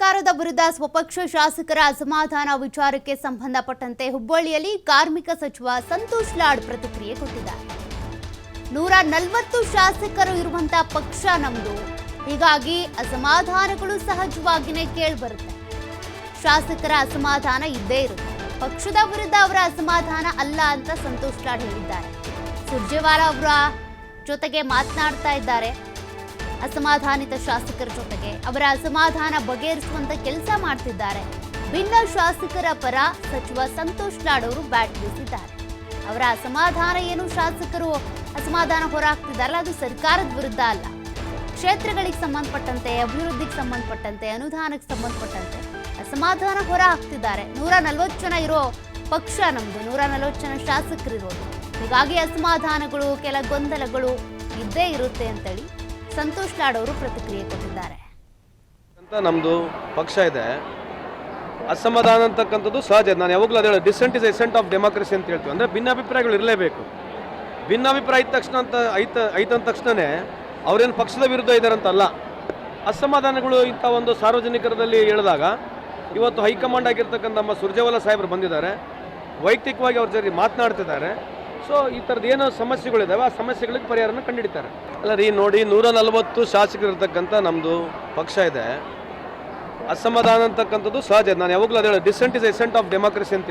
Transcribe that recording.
ಸರ್ಕಾರದ ವಿರುದ್ಧ ಸ್ವಪಕ್ಷ ಶಾಸಕರ ಅಸಮಾಧಾನ ವಿಚಾರಕ್ಕೆ ಸಂಬಂಧಪಟ್ಟಂತೆ ಹುಬ್ಬಳ್ಳಿಯಲ್ಲಿ ಕಾರ್ಮಿಕ ಸಚಿವ ಸಂತೋಷ್ ಲಾಡ್ ಪ್ರತಿಕ್ರಿಯೆ ಕೊಟ್ಟಿದ್ದಾರೆ. 140 ಶಾಸಕರು ಇರುವಂತಹ ಪಕ್ಷ ನಮ್ಮದು, ಹೀಗಾಗಿ ಅಸಮಾಧಾನಗಳು ಸಹಜವಾಗಿಯೇ ಕೇಳಿಬರುತ್ತೆ. ಶಾಸಕರ ಅಸಮಾಧಾನ ಇದ್ದೇ ಇರುತ್ತೆ, ಪಕ್ಷದ ವಿರುದ್ಧ ಅವರ ಅಸಮಾಧಾನ ಅಲ್ಲ ಅಂತ ಸಂತೋಷ್ ಲಾಡ್ ಹೇಳಿದ್ದಾರೆ. ಸುರ್ಜೇವಾಲಾ ಅವರ ಜೊತೆಗೆ ಮಾತನಾಡ್ತಾ ಇದ್ದಾರೆ. ಅಸಮಾಧಾನಿತ ಶಾಸಕರ ಜೊತೆಗೆ ಅವರ ಅಸಮಾಧಾನ ಬಗೆಹರಿಸುವಂತ ಕೆಲಸ ಮಾಡ್ತಿದ್ದಾರೆ. ಭಿನ್ನ ಶಾಸಕರ ಪರ ಸಚಿವ ಸಂತೋಷ್ ಲಾಡ್ ಅವರು ಬ್ಯಾಟ್ ಬೀಸಿದ್ದಾರೆ. ಅವರ ಅಸಮಾಧಾನ ಏನು, ಶಾಸಕರು ಅಸಮಾಧಾನ ಹೊರಹಾಕ್ತಿದ್ದಾರಲ್ಲ, ಅದು ಸರ್ಕಾರದ ವಿರುದ್ಧ ಅಲ್ಲ, ಕ್ಷೇತ್ರಗಳಿಗೆ ಸಂಬಂಧಪಟ್ಟಂತೆ, ಅಭಿವೃದ್ಧಿಗೆ ಸಂಬಂಧಪಟ್ಟಂತೆ, ಅನುದಾನಕ್ಕೆ ಸಂಬಂಧಪಟ್ಟಂತೆ ಅಸಮಾಧಾನ ಹೊರ ಹಾಕ್ತಿದ್ದಾರೆ. 140 ಜನ ಇರೋ ಪಕ್ಷ ನಮ್ದು, 140 ಜನ ಶಾಸಕರಿರೋದು, ಹೀಗಾಗಿ ಅಸಮಾಧಾನಗಳು, ಕೆಲ ಗೊಂದಲಗಳು ಇದ್ದೇ ಇರುತ್ತೆ ಅಂತೇಳಿ ಸಂತೋಷ್ ಲಾಡ್ ಅವರು ಪ್ರತಿಕ್ರಿಯೆ ಕೊಟ್ಟಿದ್ದಾರೆ. ನಮ್ಮದು ಪಕ್ಷ ಇದೆ, ಅಸಮಾಧಾನ ಅಂತಕ್ಕಂಥದ್ದು ಸಹಜ. ನಾನು ಯಾವಾಗಲೂ ಅದೇ ಡಿಸೆಂಟ್ ಇಸ್ ಎಸೆಂಟ್ ಆಫ್ ಡೆಮಾಕ್ರಸಿ ಅಂತ ಹೇಳ್ತೀವಿ. ಅಂದರೆ ಭಿನ್ನಾಭಿಪ್ರಾಯಗಳು ಇರಲೇಬೇಕು. ಭಿನ್ನಾಭಿಪ್ರಾಯ ಇದ್ದ ತಕ್ಷಣ ಐತಂದ ತಕ್ಷಣವೇ ಅವರೇನು ಪಕ್ಷದ ವಿರುದ್ಧ ಇದ್ದಾರಂತಲ್ಲ. ಅಸಮಾಧಾನಗಳು ಇಂಥ ಒಂದು ಸಾರ್ವಜನಿಕರಲ್ಲಿ ಹೇಳಿದಾಗ ಇವತ್ತು ಹೈಕಮಾಂಡ್ ಆಗಿರ್ತಕ್ಕಂಥ ನಮ್ಮ ಸುರ್ಜೇವಾಲಾ ಸಾಹೇಬರು ಬಂದಿದ್ದಾರೆ, ವೈಯಕ್ತಿಕವಾಗಿ ಅವ್ರ ಜೊತೆ ಮಾತನಾಡ್ತಿದ್ದಾರೆ. ಸೊ ಈ ಥರದ್ದು ಏನೋ ಸಮಸ್ಯೆಗಳಿದ್ದಾವೆ, ಆ ಸಮಸ್ಯೆಗಳಿಗೆ ಪರಿಹಾರನ ಕಂಡುಹಿಡಿತಾರೆ. ಅಲ್ಲ ರೀ, ನೋಡಿ, 140 ಶಾಸಕರು ಇರ್ತಕ್ಕಂಥ ನಮ್ಮದು ಪಕ್ಷ ಇದೆ, ಅಸಮಾಧಾನ ಅಂತಕ್ಕಂಥದ್ದು ಸಹಜ. ನಾನು ಯಾವಾಗಲೂ ಅದೇ ಡಿಸೆಂಟ್ ಇಸ್ ಎಸೆಂಟ್ ಆಫ್ ಡೆಮಾಕ್ರಸಿ ಅಂತ